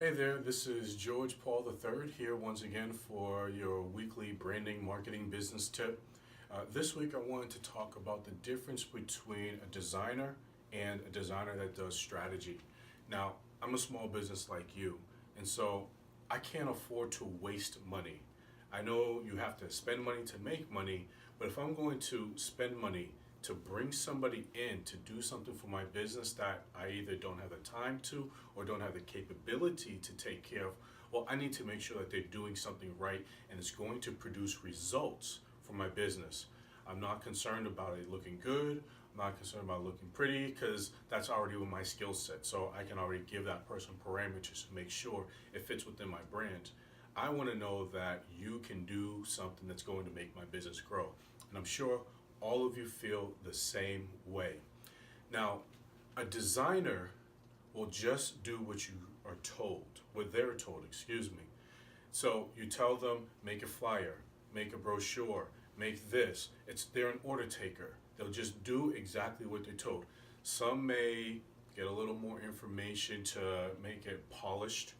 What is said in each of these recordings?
Hey there, this is George Paul III here once again for your weekly branding marketing business tip. This week I wanted to talk about the difference between a designer and a designer that does strategy. Now, I'm a small business like you, and so I can't afford to waste money. I know you have to spend money to make money, but if I'm going to spend money to bring somebody in to do something for my business that I either don't have the time to or don't have the capability to take care of, well, I need to make sure that they're doing something right and it's going to produce results for my business. I'm not concerned about it looking good. I'm not concerned about looking pretty because that's already with my skill set. So I can already give that person parameters to make sure it fits within my brand. I want to know that you can do something that's going to make my business grow. And I'm sure all of you feel the same way. Now, a designer will just do what you are told, what they're told, excuse me. So you tell them, make a flyer, make a brochure, make this. They're an order taker. They'll just do exactly what they're told. Some may get a little more information to make it polished,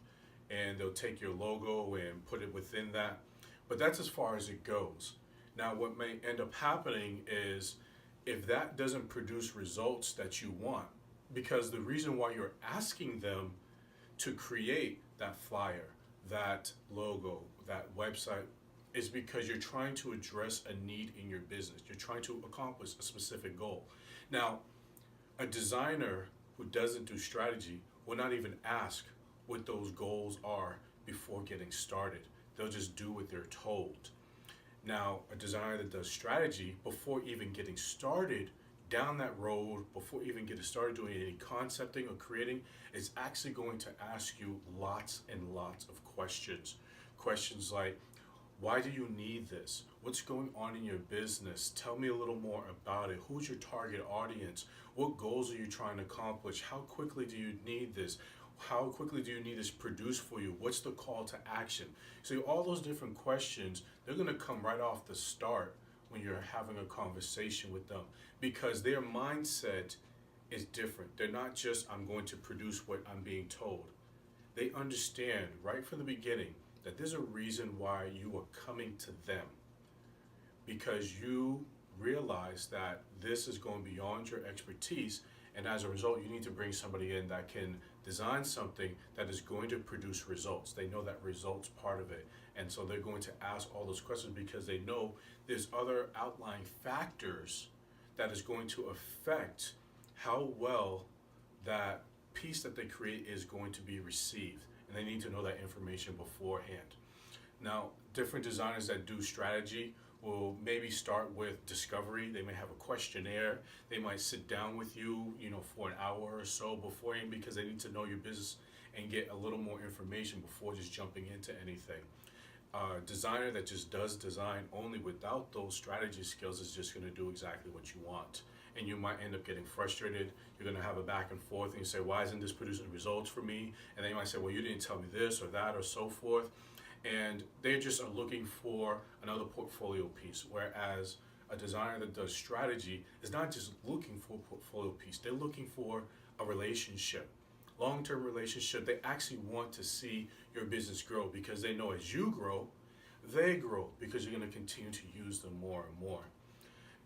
and they'll take your logo and put it within that. But that's as far as it goes. Now, what may end up happening is if that doesn't produce results that you want, because the reason why you're asking them to create that flyer, that logo, that website, is because you're trying to address a need in your business. You're trying to accomplish a specific goal. Now, a designer who doesn't do strategy will not even ask what those goals are before getting started. They'll just do what they're told. Now, a designer that does strategy, before even getting started down that road, before even getting started doing any concepting or creating, is actually going to ask you lots and lots of questions. Questions like, why do you need this? What's going on in your business? Tell me a little more about it. Who's your target audience? What goals are you trying to accomplish? How quickly do you need this? How quickly do you need this produced for you? What's the call to action? So all those different questions, they're going to come right off the start when you're having a conversation with them because their mindset is different. They're not just, I'm going to produce what I'm being told. They understand right from the beginning that there's a reason why you are coming to them because you realize that this is going beyond your expertise, and as a result you need to bring somebody in that can design something that is going to produce results. They know that results part of it, and so they're going to ask all those questions because they know there's other outlying factors that is going to affect how well that piece that they create is going to be received, and they need to know that information beforehand. Now, different designers that do strategy will maybe start with discovery. They may have a questionnaire. They might sit down with you, for an hour or so beforehand because they need to know your business and get a little more information before just jumping into anything. Designer that just does design only without those strategy skills is just going to do exactly what you want. And you might end up getting frustrated. You're going to have a back and forth, and you say, why isn't this producing results for me? And they might say, well, you didn't tell me this or that or so forth. And they just are looking for another portfolio piece, whereas a designer that does strategy is not just looking for a portfolio piece. They're looking for a relationship, long-term relationship. They actually want to see your business grow because they know as you grow, they grow because you're going to continue to use them more and more.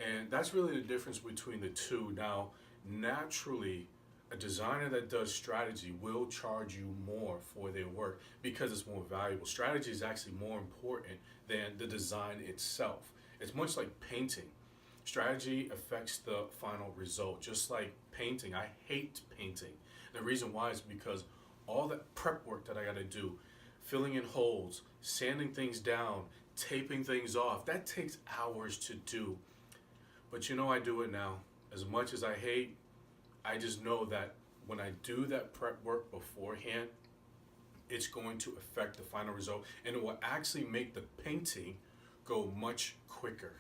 And that's really the difference between the two. Now, naturally, a designer that does strategy will charge you more for their work because it's more valuable. Strategy is actually more important than the design itself. It's much like painting. Strategy affects the final result, just like painting. I hate painting. The reason why is because all that prep work that I got to do, filling in holes, sanding things down, taping things off, that takes hours to do. But I do it now. As much as I hate, I just know that when I do that prep work beforehand, it's going to affect the final result and it will actually make the painting go much quicker.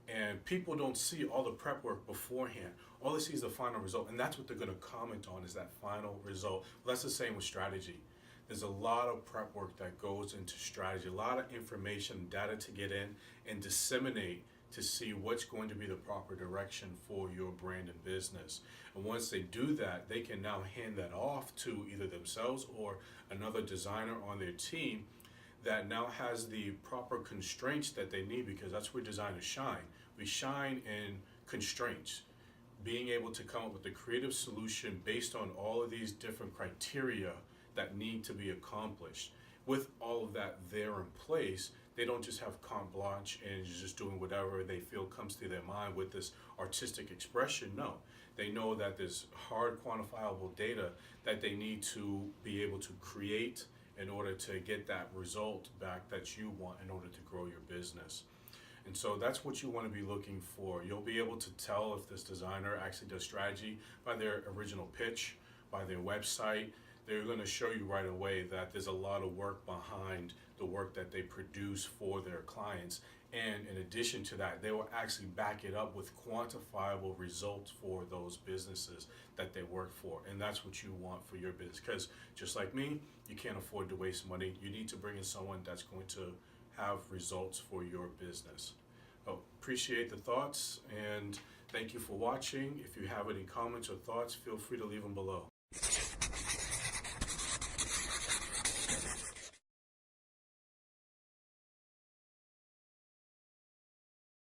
And people don't see all the prep work beforehand. All they see is the final result, and that's what they're going to comment on is that final result. Well, that's the same with strategy. There's a lot of prep work that goes into strategy, a lot of information, data to get in and disseminate to see what's going to be the proper direction for your brand and business. And once they do that, they can now hand that off to either themselves or another designer on their team that now has the proper constraints that they need, because that's where designers shine. We shine in constraints, being able to come up with a creative solution based on all of these different criteria that need to be accomplished. With all of that there in place, they don't just have carte blanche and just doing whatever they feel comes to their mind with this artistic expression. No, they know that there's hard quantifiable data that they need to be able to create in order to get that result back that you want in order to grow your business. And so that's what you want to be looking for. You'll be able to tell if this designer actually does strategy by their original pitch, by their website. They're going to show you right away that there's a lot of work behind the work that they produce for their clients. And in addition to that, they will actually back it up with quantifiable results for those businesses that they work for. And that's what you want for your business. Because just like me, you can't afford to waste money. You need to bring in someone that's going to have results for your business. Oh, appreciate the thoughts, and thank you for watching. If you have any comments or thoughts, feel free to leave them below.